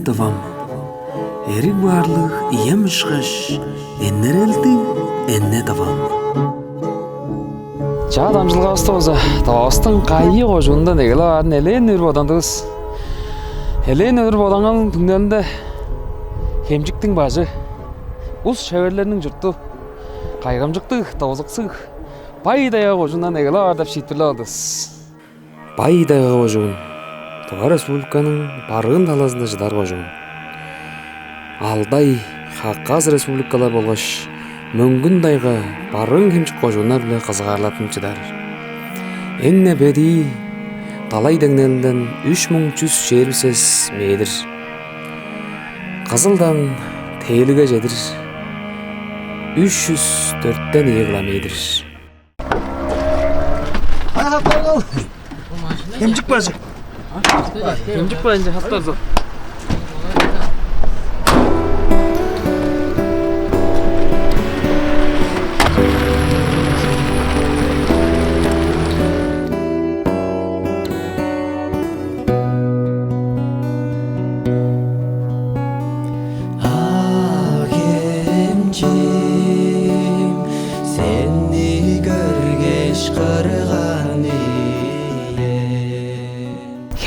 давам. Эрик барлық ием ұшқаш, эннерелді энне давам. Жа дамжылға ұстауыза, тауыстың қайы қожуында негелі арын әлен өр бодандығыз. Әлен өр боданған түңдерінде хемжіктің бажы, ұс шәверлерінің жұртты, қайғамжықтық, таузықсық, байдайға қожуында негелі ардап шеттілі алдыз. Байдайға қожуын, Туға Республиканың барғын таласында жыдар қожуын. Алдай, Хаққаз республикалар болғаш, мөңгіндайға барғын хемжік қожуынар біле қызғарлатын жыдар. Энне беди, талай дәңнелден 3100 жербісес мейдір. Қызылдан тейліге жедір, 304-тен еғіла мейдір. Хемжік бажы. Хемжік байынша хаттар зор.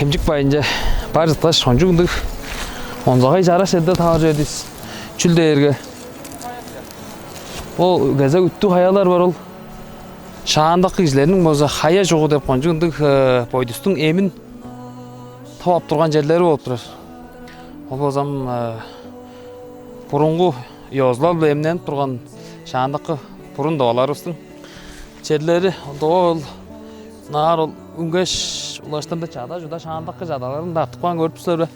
Хемжік байынша бар жытқаш қонжуғындық онзағай жараш әдді тағыр жердейіз чүлді ерге. Ол газа үтті хаялар бар ол. Шағандық кезлерінің болса хая жоғы деп қонжуғындық бойдыстың емін тауап тұрған жерлері болып тұрар. Ол болсам бұрынғы езлал емнен тұрған шағандықы бұрын доғаларыстың жерлері ол нар ол үнгеш улаштырды чада жуда шағандықы жадаларын да артықпан көріпсіздер бе.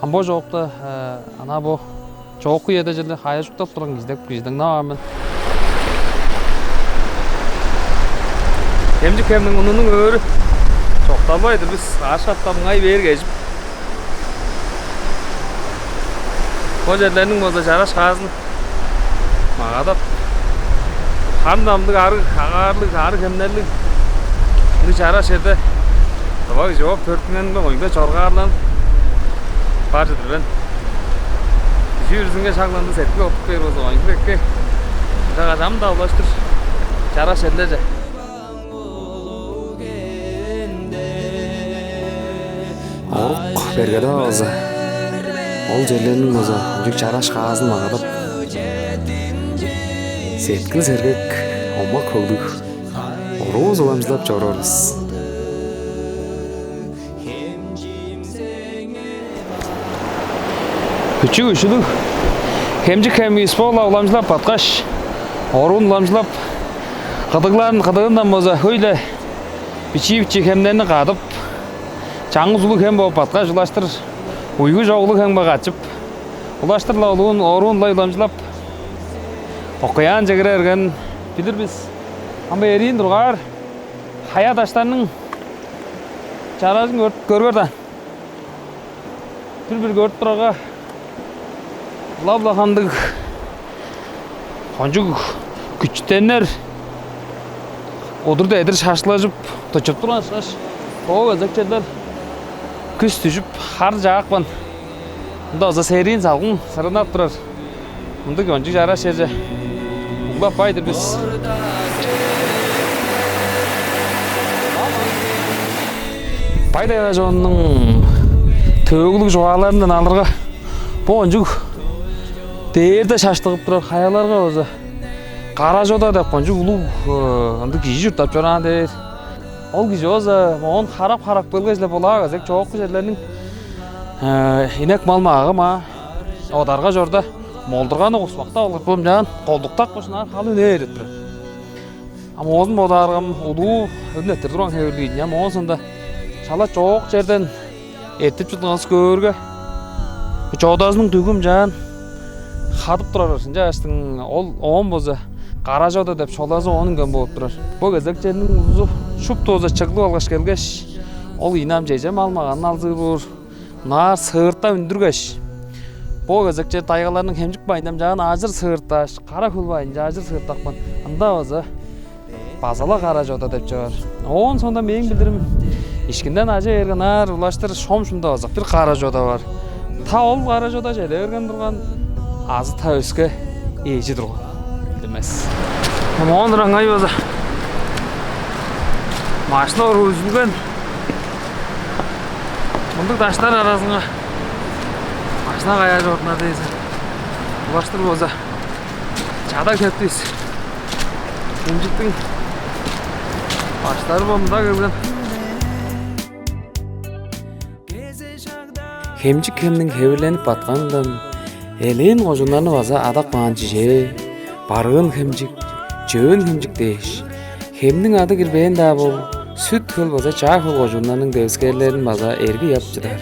Амбо жоқты ана бо жоғы еді жерде қая жүктап тұрған кездің нағамен. Хемжік хемнің ұнының өрі жоқталбайды біз ашқаттабың ай берге ежіп. О жерлерінің болса жараш қазын мағадап қандамдық ағарлық, ары кемнерлік Ini cara şeyde Tabii cevap törtünden de oyunda çorgarlan Parçadır ben Yüzünge şaklandı setki otup ver o zaman Peki Şakacam da ulaştır Cara şeylece Oruk bergede ağzı Ol jellerinin oza Cük çaraş ağzını mağadap Setkil sergek Olmak olduk Роз оламжылап жорорбыз. Күчүк үшүлүк хемжик хем испол оламжылап баткаш, орун оламжылап кыдыгынан боза хөйлө бичи хемдерни кадып, жаңы зулук хем болуп баткаш улаштыр, уйгу жоглук хем качып, улаштырла орунлай оламжылап, окуян жегерерген билирбиз. Ama eriyin durgar, haya taşlarının çarasını görür da. Bir görüp duraga, lablahandık, koncuk küçüktenler, odur da edir şaşılacıp, taçıp duran şaş. O özekçeler küs düşüp, har jağakban. Bunda oza seriyin salgın sırınap durar. Bunda koncuk jara şerce. Uglap baydır biz. Байдайға жоғының төгілік жоғаларынан алырға Бұғын жүк дерді шаштығып тұрар қаяларға өзі Қара жода деп қон жүк ұлу кежі жүртап жұран дейір Ол кежі өзі оғын қарап бөлгі жіліп олаға зек жоғы жерлерінің инек малмағы ма Одарға жорда молдырғаны қоспақта олық болым жағын қолдықтақ қошына қалы өнер етті Ама оғын бодарғым ұлу өдінеттер тұрған кәуірлігін Ама оғын сонда Шала çoğuk жерден ертіп жұтыңыз көрге. Жоғдазының түгім жан қадып тұрар арсын. Жастың оғын бозы қара жоғда деп шолазы оның көн болып тұрар. Бұл кезек жерінің ұзы шүп тозы чықлы алғаш келгеш. Ол инам жейжем алмағанын алзы бұр. Нар сығырта үндіргеш. Бұл кезек жер тайғаларының хемжік байындам жағын ажыр сығырташ. Қара күл байынжа ажыр сығыртақпан. Анда өзі базала қара жоғда деп жағар. Оғын сонда мен білдірім ишкинден ажа эргенар улаштыр шом шунда азак бир кара жода бар. Та ол кара жода желе берген турган азы та өскө эжи турган демес. Мондуран айбаза. Машина өргүзүлгөн. Мындык таштар арасына машина кая жортуна дейсиң. Улаштыр болса чада кетпейсиз. Кемжиктин баштары мында келген. Хемжик хемнің хевірленіп батқандан элен қожунларны база адақ маған жиже, барғын хемжик, жөн хемжик дейш. Хемнің ады кірбейін да бұл, сүт хөл база чақ хөл қожунларның девскерлерін база эрги япчыдар.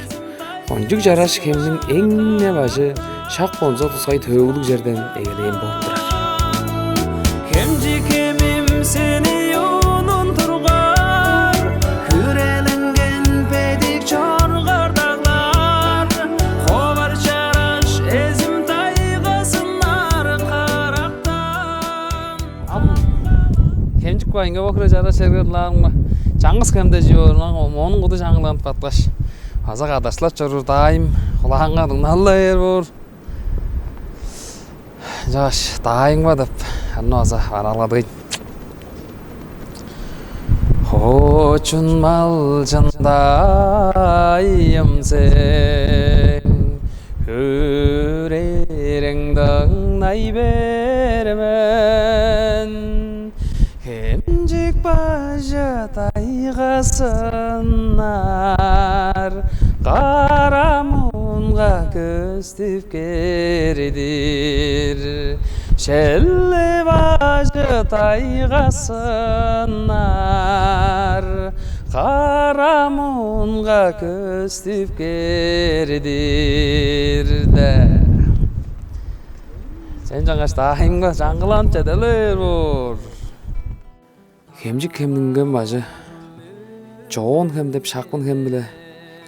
Онжук жараш хемнің эңне башы шақ бонса тұсқай төгілік жерден егелейін болдырар. Хемжик хемим сені onun turgar, kürelengen pedik çorgardağlar, kovar çaraş ezim taygasınlar karaqtan. Хемжик байынга бокура жараш ергерларыңма жаңғыз хемде жиор, оның құды жаңғыланып батлаш. Азақ адашлап жорур дайым, құлағанға дыңналла ер бор. Жаш, дайың ба деп, анны аза аралады. Хочун малжындайым сен, көреріңдің най бермен. Хемжик бажы тайғасынар, қарамунға көстіп кердір. Шелі бажы тайғасынар, қарамунға көстіп кердір. Сен жаңғаш дайың ба, жаңғыланып жаделер бұр. Хемжик хемнің бажы жоон хем деп шақпын хем біле,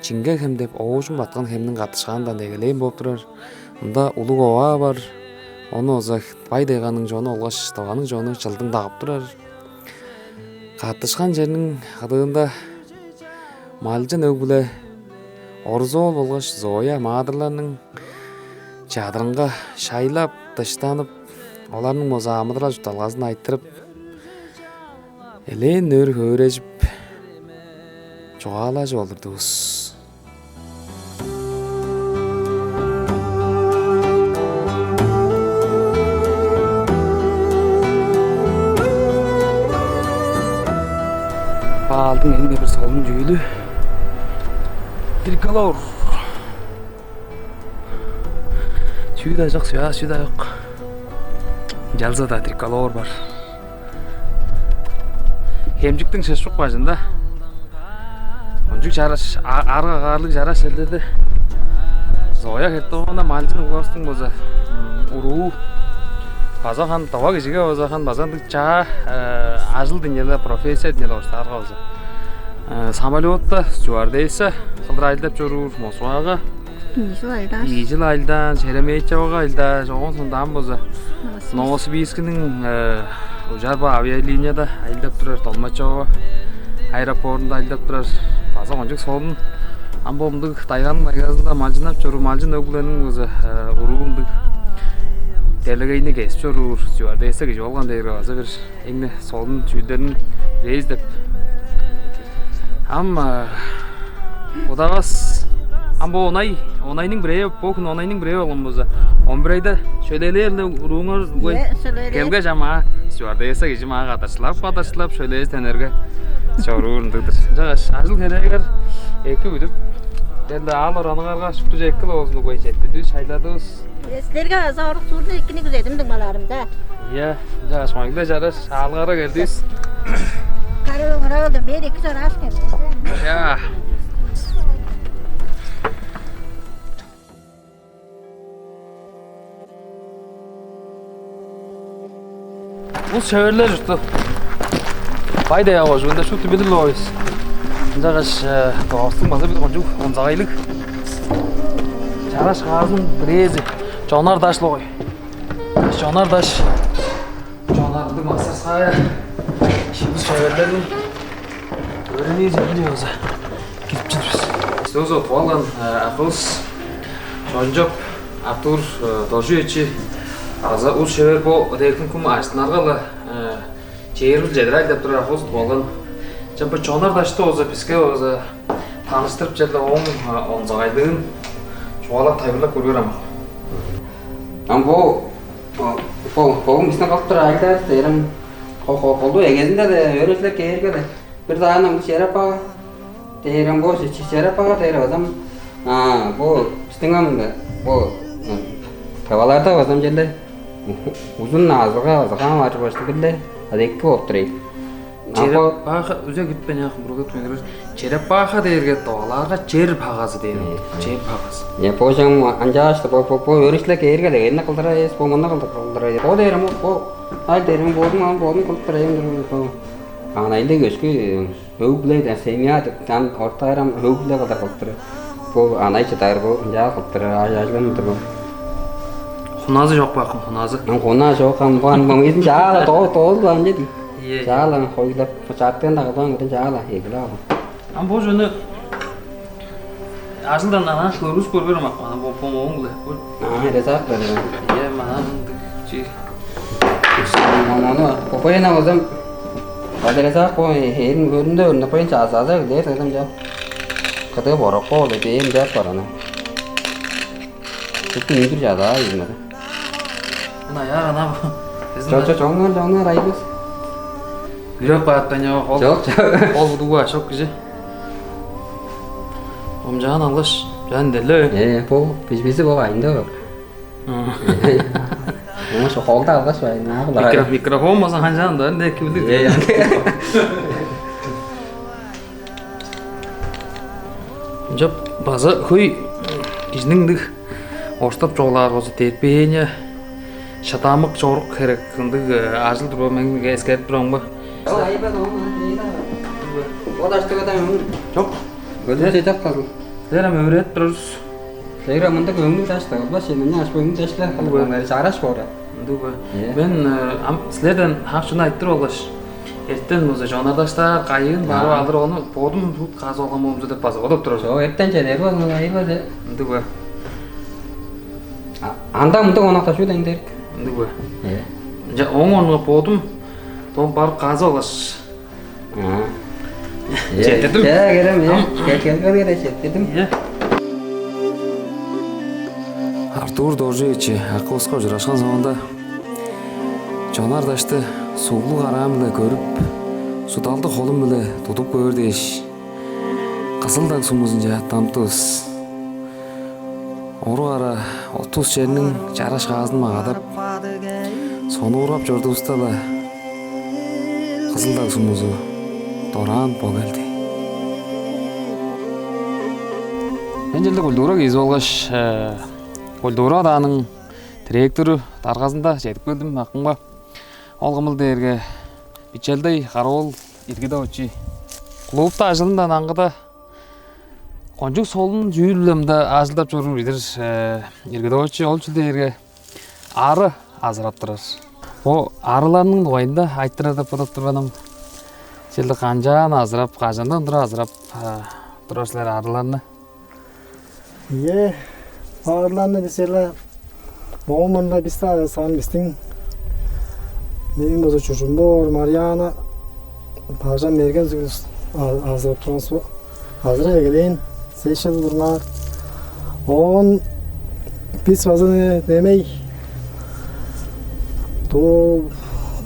чинге хем деп оғышын батқан хемнің қатышқандан егелейін болып тұрар. Мұнда ұлық оға бар, оны озақ байдайғаның жоны олғаш тоғаның жоны жылдың дағып тұрар. Қатышқан жерінің қадығында малжын өг біле, орзол болғаш зоя мадырларының жадырынға шайлап, дыштанып, оларның моза амыдыра жұталғазын айттырып, элен өр көрежіп, жоғала жолырды ұс. Балдың әңге бір солын жөйлі. Триколор. Сүйда жоқ, сүйда жоқ. Жалзада триколор бар. Хемжиктің шешук бажында. Онжук жараш, арға қарлық жараш елдеді. Зоя кетті оғанда малжын ұғастың боза. Уру. Базахан тава кешеге базахан базандық чаға ажыл денелі профессия денелі оштарға боза. Самолетта стюардесса қылдыр айылдап жорур Мосуаға. Ижил айылдан, Шереметьеваға айылда жоғын сондан боза. Новосибирскінің Ужарба авиалинияда айылдап тұрар, Толмачева аэропортында айылдап тұрар. База онжық солын амбомдық тайғаның майгазында малжынап жору, малжын өгіленің өзі ұруындық дәлігейіне кесіп жору, стюардесса кеші болған дейірі база бір еңді солын түйдерін рейз деп. Одағас амбо онайның біреу, бокын онайның біреу олын боза. 11 айда шөлелерлі ұруыңыр ғой келге жама стюардесса кеші маға қатаршылап шөлелес тәнерге жору ұрындығдыр. Жағаш, ажыл керегер екі өдіп дәлді ал ораныңарға шықты жеккіл олысыны қой жетті дүй шайладыз. Сілерге азарық сұрды екіні күзетімдің баларымда. Иә, жағаш маңда жараш алғара келдейіз. Қарылыңыра олды, мен екі жар аш келді. Иә. Бұл шәуерлер жүрді. Байдая қожуында шүті біліл ойыз. Жағаш тоғастың база біл қонжу онзағайлық. Жараш ғазын бірезі. Жонар дашлы ғой. Жонар даш. Жонарды мақсар сая. Şimdi şöyle örneği yapıyoruz. Сөзө туалган акыбыз Жонжоп Артур Дожуичи аза ул шевер бо дектин кум аштынаргала чейрил жедрак деп турар акыбыз туалган. Жампа чонар дашты оза писке оза таныштырып жерде он загайдын чуалап тайбырлап көргөрөм. Амбо мисне калып тура айтар терим колду эгезинде де өрөчлөр кейирге бир дагы шерапага терим бо шерапага терим азам бо биздин бо таваларда азам жерде узун азыга барып баштагыле адекки болуп турайт. Черепаха өзө гитпен якын бурга түгөрөр. Черепаха дээрге тооларга жер пагасы дейт. Жер пагасы. Я пожам анжашты по өрөчлөр кейирге энне кылдыра эс по мына кылдыра. О дерим ай дерим бодун кылдыра эм. Анайда көскү өглөйдө семья деп тан ортайрам өглө кылдыр кылдыра. Бу анай чатар бу жа кылдыра ажажлан турбу. Хуназы жок бакым, хуназы. Хона жокам бан эсин жаала тоолду анжа ди. Жаала хойлап чаттан дагы жаала эгиле. Бу жөнү ажылдан анан көрүс көргөрөм ак, ана бу помоңлу. Резак да. Манан чи. Манан попайна озам адреса ко херин көрүндө напайын чаасада дейт адам жа. Кате борок колу дейм жап барана. Түтүн үйдүр жада иймеди. Мына я ана Жоңнор айбыз. Бирок бааттан я кол. Жок. Кол будуга шок киже. Омжан алгыш, жан деле. По бизбизи бо айында. Ошо колда алгаш байна. Микрофон болсо канжан да эки билди. Жоп база көй кижниңдик орстап жоглар болсо терпение шатамык жорук керек кындык ажыл турбу мен эскертип турам ба. Айба Одаштыга да Жок. Gözü çek kaldı. Derem öğret dururuz. Seyra mında gömü taştı. Allah seni ne açmayın taşlar. Bunları çağıraş var. Duba. Ben sizlerden hakşını ayttır olaş. Erten olsa jonardaşlar kayın barı alır onu bodum tut kaz olamamızı dep bazı odap dururuz. O erten çeler var mı ayba de. Duba. Anda mında ona taşıyor da indir. Duba. Ja oңонго bodum ton barıp kaz olaş. Çettim. Ya gelem ya. Gel çettim. Артур Дожуичи Акыбызга ажырашкан заманда Жонардашты суулуу караам эле көрүп, судалды колум эле тутуп көрөр деш. Кызылдаг сумузун жааттамтыбыз. Ору ара 30 жернин жараш кагазын магадап, сону урап жордубуз да кызылдаг сумузу доран по келди. Мен жерде көлдөгөрө кезип алгаш Көлдөгөрө аданын директору таргасында жетип келдим акымга. Ал кымыл дээрге Бичелдей карабол иргиде очи. Клубта ажылында наңгыда конжук солун жүйүлөмдө ажылдап жүрүп идир иргиде очи ол чилдерге ары азырап турар. О арыларнын дуайында айттырар деп атап турганам. Силди канжан азырап, кажандан тура азырап турасыздар арыларны. Ağırlarını mesela Boğuman'da bir tane sanmıştım. Benim de çocuğum var, Mariana. Parçam mergen zülüs hazır transfer. Hazır gelen seçildiler. On biz vazını demey. Bu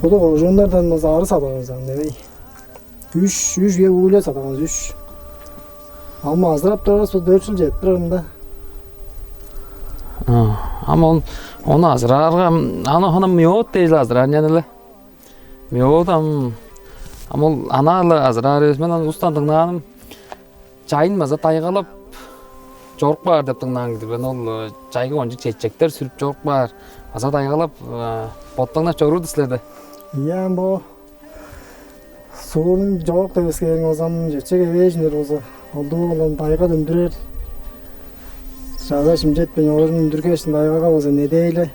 da orijinallerden nazarı satamız demey. Üç ye uğurluyor satamız üç. Ama hazır yaptırırız 4 yıl jettirinde. Ama onu azırarga, ana miyot değil azırar yani. Miyot ama ana azırar. Men ustandığından çayınmaza taygalap joruk bar dep tыңнан gidip. Ben ol çayga onca çeçekler sürüp joruk bar. Asa taygalap bottаңнан çorurdu sizlerde. Yani bu sorun joruk da eskiden o zaman çeçek evejinler olsa. Oldu olan tayga döndürür. Şahada şimdi jetpen yolun dürkeştin dayıga olsa ne değil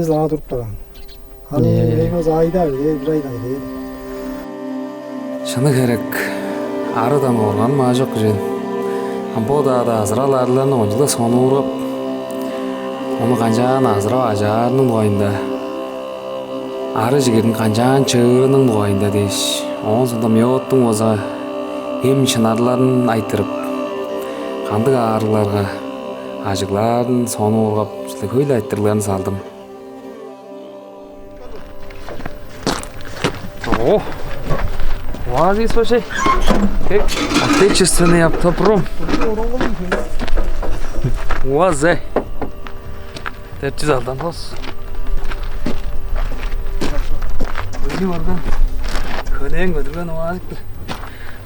sana durup da. Hani ne olsa ayda bir ayda Şunu gerek arıdan olgan ma jok güzel. Амбодада азыраларларын онжылы соны ұрып, оны қанжан азыра ажарының дұғайында, ары жігердің қанжан чығырының дұғайында дейш. Оң сонда меоттың оза ем шынарларын айтырып, қандық арыларға ажыгларын соны ұрғап, жылы көйлі айттырларын салдым. О, вази слушай. Как отечественный автопром. УАЗ. Тепчиз алдан тос. Өзі бардан көнең өтірген УАЗиктер.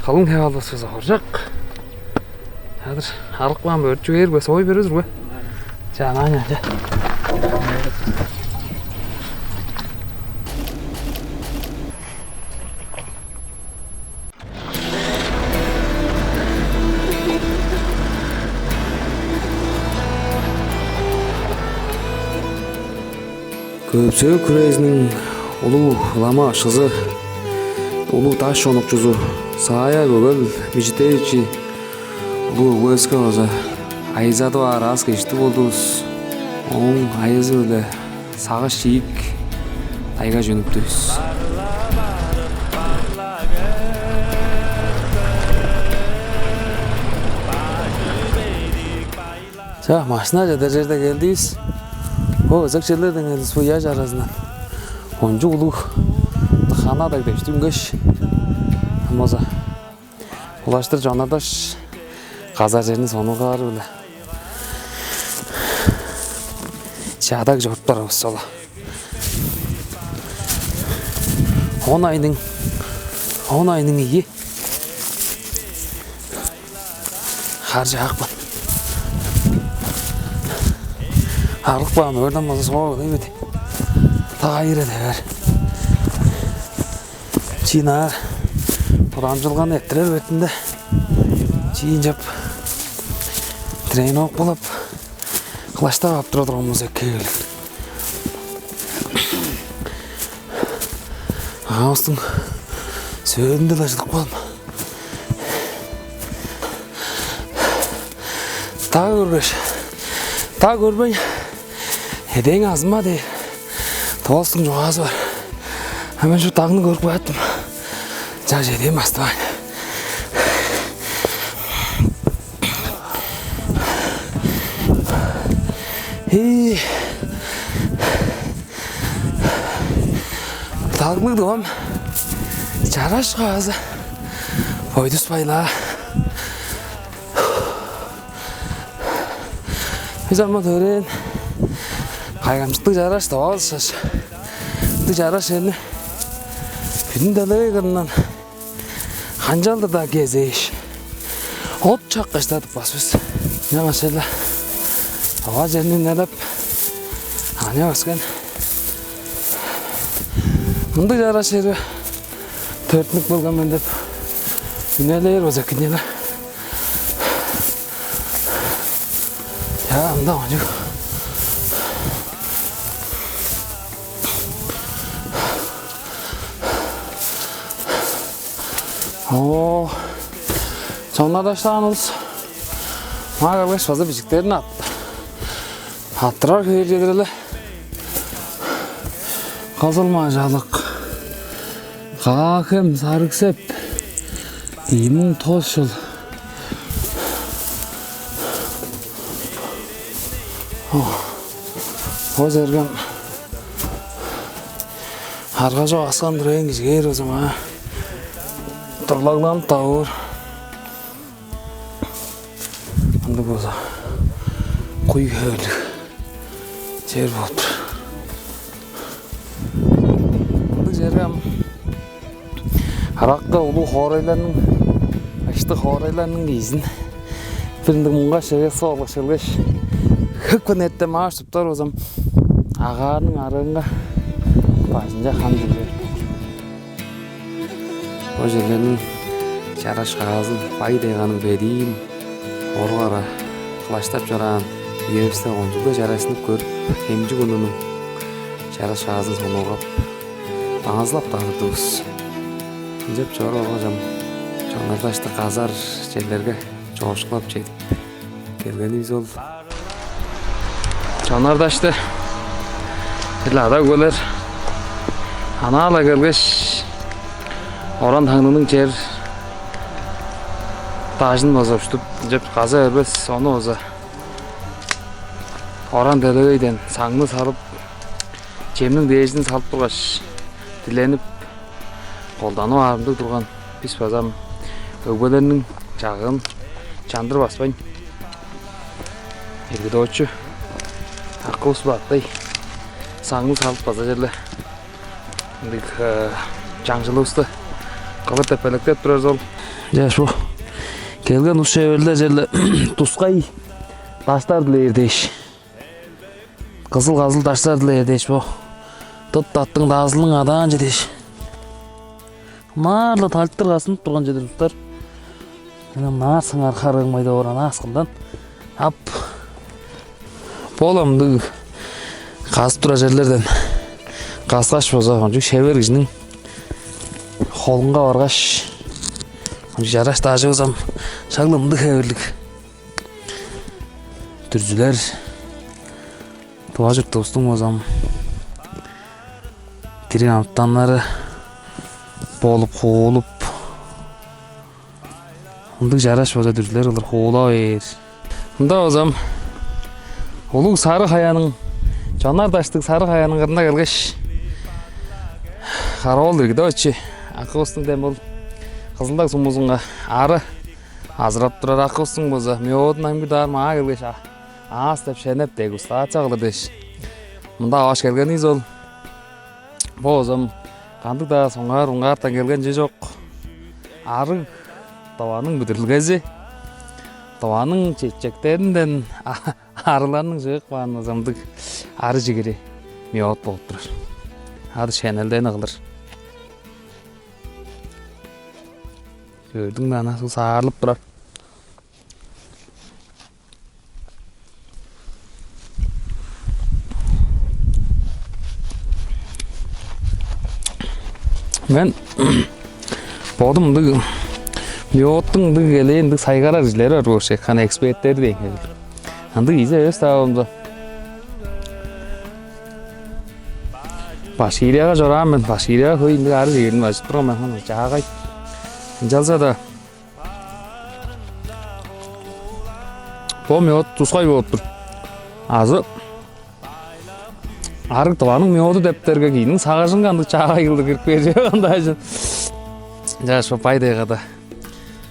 Қалың хевалдас өзі хоржақ. Әдір арық баған бөрт жүгер бөс ой берізір бө. Жана аня жа. Көпсө күрезінің ұлу лама шызы, ұлу таш шонық жүзу, сая көгіл, межетевичи, ұлу өскі өзі, айзады бар аз кешті болдыз, оң айызы өлі, сағы шиік, айға жөніп дөз. Жа, машина жадар жерде келдейіз. О, өзек жерлерден әлі суя жаразынан. Онжу ұлу қанадаг депшті үнгеш. Амаза. Улаштыр жанадаш қазар жерінің соны қағар білі. Жадаг жорттар өз сола. 10 айның ие. Қаржы ақпын. Арық бағым өрден базы соғыр dey беді. Тағайыр әді бәр. Чинар. Бұдан жылған әттірер бетінде. Чин жап. Трейн оқ болып. Қылаштап аптыр отырғымыз өккегіл. Ағамыздың сөйдінде де жылық болым. Тағы көргеш. Тағы көрбейін. Едең азыма dey, толыстың жоғазы бар. Әмен şu тағыны көріп бәттім. Жа жедем астыбайын. Тағылық дұғам. Жараш ғазы. Бойды ұспайла. Өзарма төрен. Қайғамшылық жараш да алышаш. Жараш еліне. Күнін дәлігі қырынан қанжалды да кезейш. От чаққаштатып басыз. Неға шелі. Ава жерінен әліп. Ане басқан. Мұнды жараш ері төртінік болған мен деп. Үнелер өзі күнелі. Я, мұнда оңжық. О, sonralaştığınız mağarabes fazla biçiklerini attı. Attırar köyür yedirili. Kazılmacalık. Kakım sarıksep. İyimin toşul. O zergem. Hargaca askandır en gizgeyir o zaman. Тұрлағынан тауыр. Мұнды болса қой көлік жер болып тұр. Мұнды жерге араққа ұлы қорайларының, ашты қорайларының кезін бірінді мұнға шеге соғылық шелгеш күн әтті мағаш тұптар өзім ағарының арығынға басынша қан жүрген. O жерленің жараш қағазын бай дейғаның бәдейін орғара қылаштап жараған еріпсті онжылды жарасынып көріп емжі күнінің жараш қағазын соны орғап таңызлап тағырды өз. Жеп жора орға жам жаңардашты қазар жерлерге жошуклап жетип келгенибиз болду. Жанардашты эле ада көлөр анаала келгеш Оран таңдының жер тажын боза уштуп жеп каза бербес, ону боза Оран делегейден саңны салып жемнің дээжин салып тургаш тиленип колдануу арымдуу турган биз базам өгбөлөрүнүн жагын чандыр баспайн эргидоочу акыбыз бааттай саңны салып база жерле мындык жаңжылыбызды кабыр тепелектеп турар жол. Жаш бу келген ус шеберлер жерде тускай таштар дилердеш. Кызыл таштар дилердеш бу. Тот таттың дазылың адан жетеш. Марлы талттыр касынып турган жерде тустар. Мына нар сыңар карыгың майда оран аскындан ап боламды казып тура жерлерден казгаш болсо ончук шебер кишинин колунга баргаш жараш тажы болсам шаглымды хеберлик түржүлер туа журтубуздун болсам тирин амттанлары болуп куулуп мындык жараш болсо түржүлер ылыр куулап бер. Мында болсам улуу сары каянын Жанардаштык сары каянын кырына келгеш карабол иргидочу акыбыздын дем бул кызылдак сумузунга ары азырап турар акыбыздын болсо миодун аңгүдар мага келгеш аас деп шенеп дегустация кылыр деш. Мында абаш келгенибиз бол болсом кандык да соңар уңгаартан келген же жок. Арык табанын бүтүрүлгези табанын чечектеринден арыларның жыгык баарын озамдык ары жигери миот болуп турар. Ады шенелден кылыр. Көрдүң да анасы саарылып турар. Мен бодум миоттың элендик сайгарар ижилери бар болчу, кана эксперттер деген. Андык изе өз табымды. Башкирияга жорам мен, Башкирияга көйүндү ары жегенdim ажып турган мен жагай. Жалса да миот тускай болуп тур. Азы арык табанын миоду дептерге кийинин сагажын кандык жагай кылды кирип берип андай. Жаш пайдага да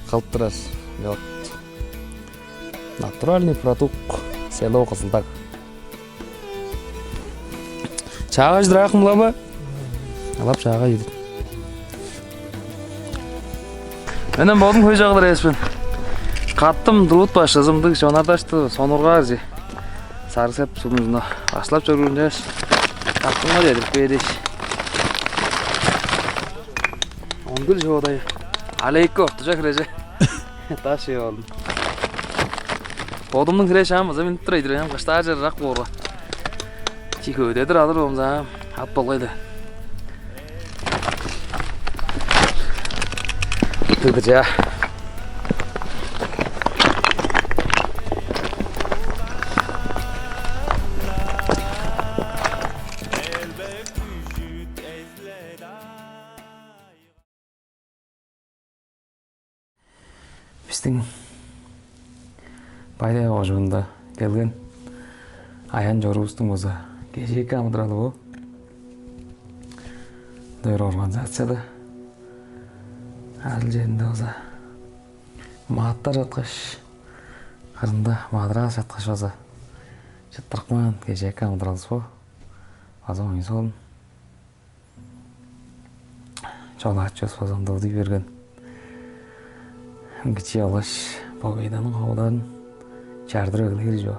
калып турар. Миот. Натуральный продукт село Кызылдак. Чага жыракмылабы? Алап чага жейди. Менен бодум көй жагылар эспен. Каттым дурут баштасымдык Жанардашты сонурга же. Сарысеп сумузуна башлап жүргөн жаш. Каттымга дедип бериш. Онгул жодай. Алейко тужак реже. Ташы болдум. Бодумдун кирешам замин турайдыр, ам кашта жарак болго. Чикөөдедир алыр болмса, ап болгойду. Тыдыжа. Биздин Байдай ожунда келген аян жорубуздун болсо кечээки амыдыралы дойр организацияда ал жеринде болсо мааттар жаткаш кырында мадрас жаткаш болсо жыттыркман кечээки амыдыралыбыз бо азыр оңсол жол ачыбыз бозондо удуй берген кичи алаш Победанын кабыларын чардырып эле жо.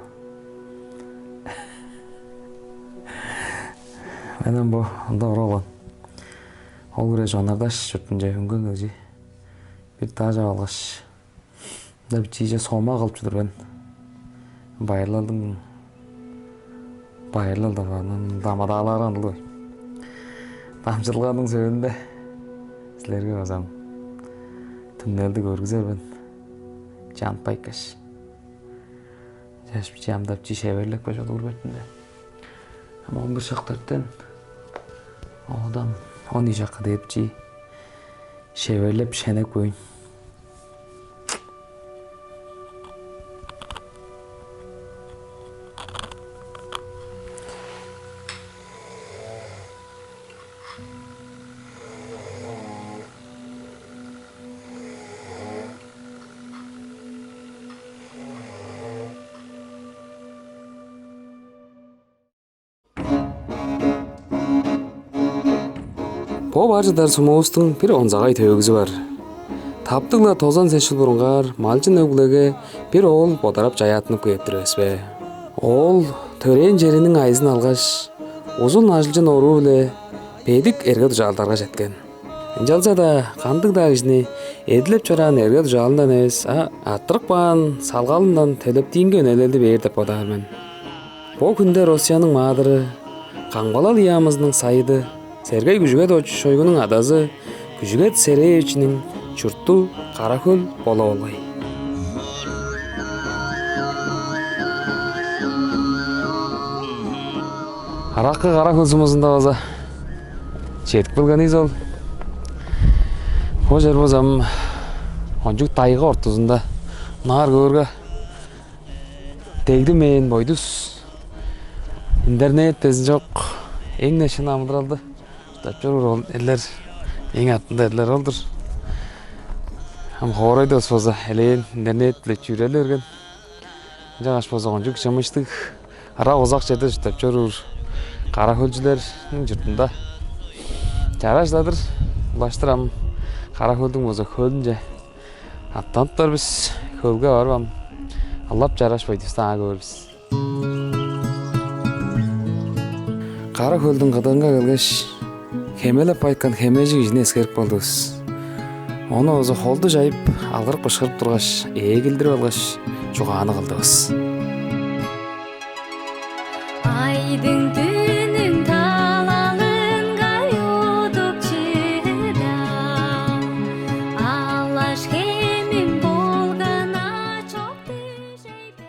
Менен бу анда оролгон. Ол кире Жанардаш жұрттың жайынгөн көзі. Бир тажа алгаш. Да бир чийже сома кылып жүргөн. Байырлалдын дамадалары андылы. Тамчылганын сөбүндө силерге базам. Түннелди көргүзөрмүн. жанпайкаш. Жашып жамдап жишеберлек башады урбетинде. Ама 11 шактардан адам 10 жакка деп жи шеберлеп шенек көйн. По бажыдар сумоостун бир онзагай төөгүзү бар. Таптыгла тозон сешил бурунгар малжын өглөге бир оол бодарап жаятынып кептиресбе. Оол төрен жеринин айзын алгаш, узун ажылжын оруу эле педик эрге дужаалдарга жеткен. Жалса да кандык да кишини эдилеп чаран эрге дужаалындан эмес, аттырык баан салгалындан төлөп тийинге өнөлөлдү бээр деп атаармын. Бу күндө Россиянын маадыры, Каңбалал Иямыздын сайыды, Сергей Күжүгөт Шойгунун адазы, Күжүгөт Сереевичинин чуртту Каракөл боло болбой. Аракы Каракөл сумусунда болсо жетип келгенибиз ол. Бул жер болсом онжук тайга ортосунда нар көөргө тегди менен бойдус. Интернет тез жок. Эң нешин амдыралды. Тапчыр элер эң аттында элер олдур. Ам хоройдо болсо эле интернет биле жүрөлө берген. Жагаш болсо онжук жамыштык. Ара узак жерде тапчыр Каракөлчүлөрдүн журтунда. Жараштадыр. Улаштырам. Каракөлдүн болсо көлүн же. Аттанттар биз көлгө барбам. Аллап жарашпайт ага көрбүз. Каракөлдүн кадырынга келгеш, хемелеп айткан хемежи кишини эскерип калдыбыз. Ону өзү холду жайып, алгырып бышкырып тургаш, эгилдирип алгаш, жугааны кылдыбыз. Айдың түнүн талалынга утуп чыдам, алаш хемим болгана чок түшөйбер.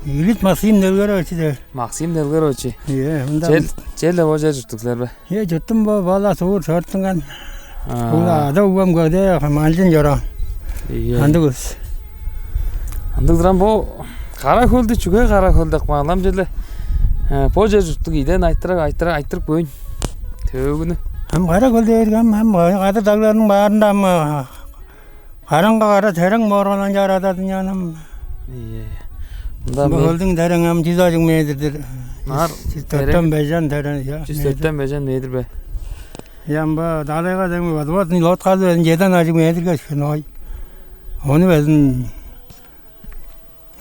Илит Максим Делгерович. Максим Делгерович. Мында. Желе божа журттукларбы? Жуттум бала суур сортунган. Була да угам гөде малжын жора. Андыгыз. Андыгдрам бу Каракөлдү чүгө Каракөл деп калам желе. Божа журттук иден айттырып көйн. Төөгүнү. Хам Каракөл дегем хам кадыр таглардын баарында караңга кара терең боргонан жарада дүйнөнүм. Көлдүн тереңи 100 метрдир. Нар Төртөн бежан терең. 104 бежан метр бе. Ямба далайга деме вот ни лот калды жедан ажы метрге шыной. Оны безин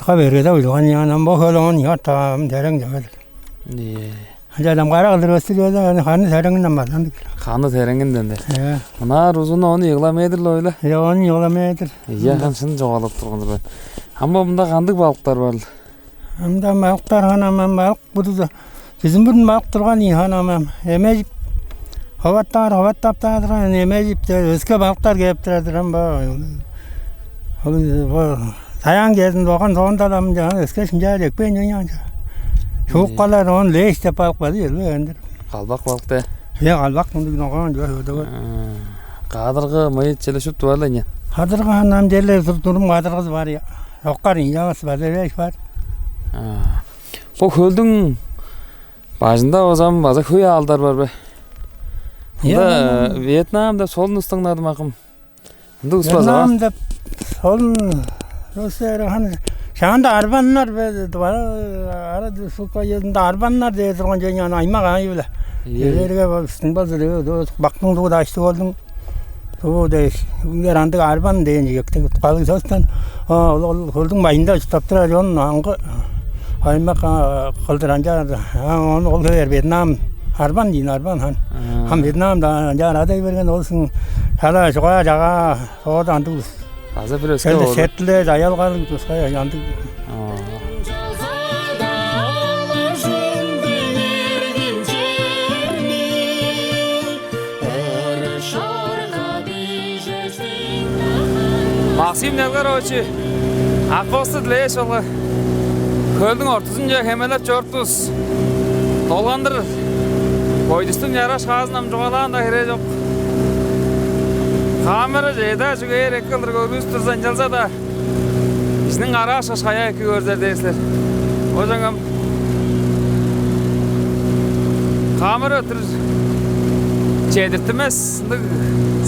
хаберге да уйлган янам бо көлөн ятам терең жагат. Жадам карагылдыр өстүрөдө аны ханы тереңинден бардан. Ханы тереңинден де. Нар узуну 10 метр ойла. 10 метр. Яхансын жоголуп тургандыр бе. Амма мында кандык балыктар бар. Мында балыктар ханам балык бутуда. Bizim burun balık turgan hanım emecip havattap turgan emecip de özge balıklar gelip turadiran bu tayan gezinde okan sonda da mı özge şimdi ekmeğin yanca. Soğuk kalar on leş de balık var değil mi? Kalbak balık da. Ya kalbak bunu nokan diyor öyle. Kadırgı mayıt çalışıp duvarla ne? Kadırgı hanım derler durum kadırgız var ya. Yokkarın yağısı var leş var. Bu kölдің бажында озам база көй алдар бар бе. Вьетнамда солын ұстаңдады мақым. Вьетнамда солын Россияға хан шағында арбаннар арады суқа езінде арбаннар дейі тұрған және аймақ айы білі. Елерге үстің базыры бақтың туғыда ашты болдың. Туғыда үңдер андығы арбан дейін жектің қалығы состан көлдің байында ұстап тұра жоның аңғы Aymak kaldırınca onu oluyor Vietnam Arban değil Arban han. Ham Vietnam'da anca aday vergen olsun. Hala çoğa jaga soğudan dur. Azı bir öske oldu. Elde setle dayal kalın tuskaya yandı. Максим Делгерович Аққосы тілеш олға көлдің ортысын жа кемелеп жортыз. Толғандыр. Бойдыстың жараш қазынам жоғалаған да кере жоқ. Камера жайда жүгер екілдір көргіз тұрсан жалса да біздің ара шашқая екі көрдер дейсілер. О жаңам камера өтір жедіртімес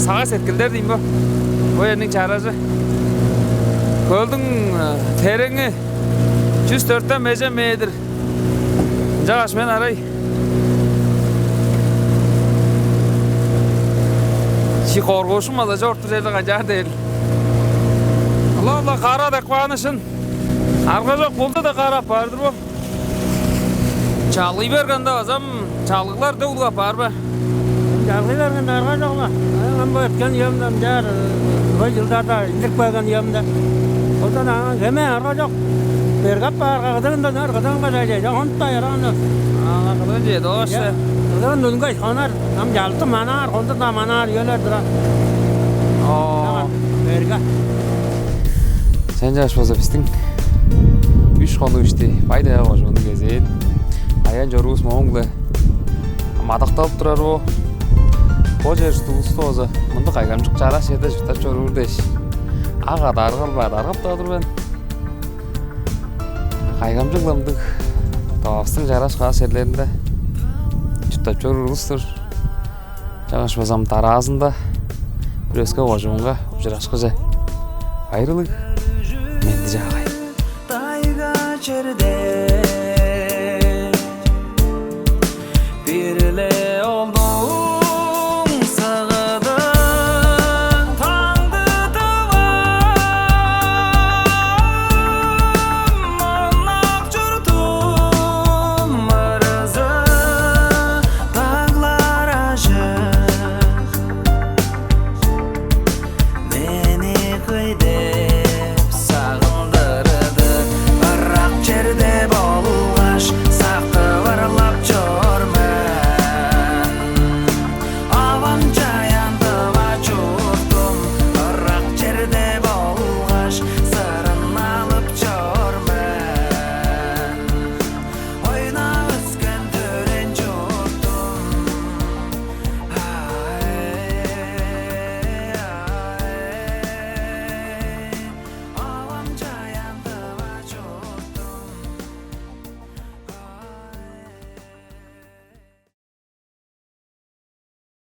саға сеткілдер дейм ба. О ерінің чаражы. Көлдің тереңі 104-тен меже метр. Жағаш мен арай. Ши қорғошым маза жорты жерлі қанжар дейіл. Алла қара да қуанышын. Арға жоқ болды да қарап бардыр бұл. Чалғый бергенде азам чалғылар дөулға бар ба? Чалғый бергенде арға жоқ ба? Ағам бұл өткен емден жар бұл жылдарда ілік бәген емді. Одан кеме арға жоқ. Бергап арға қыдығында арғадан қажайды. Жоғынтта ярағында. Қыдығын жеді ошы. Қыдығын нүнгі сонар. Нам жалты манар, қонды да манар елер тұра. Берге. Сен жаш болса біздің үш қоны үште пайдaya қожуының кезен. Аян жорғыз моңлы. Мадақталып тұрар о. О жер жұтылысты озы. Мұнды қайғамшық жарас еді жұтап жорғырдеш. Аға дарғал ба, дарғап да отыр бен. Қайғамшықлымдық. Тауапсың жарас қағас ерлерінде. Жұтап жорғырғыстыр. Жағаш базам таразында. Бір өске қожуынға ұжырашқы жа. Айрылық. Менді жағай. Тайга черде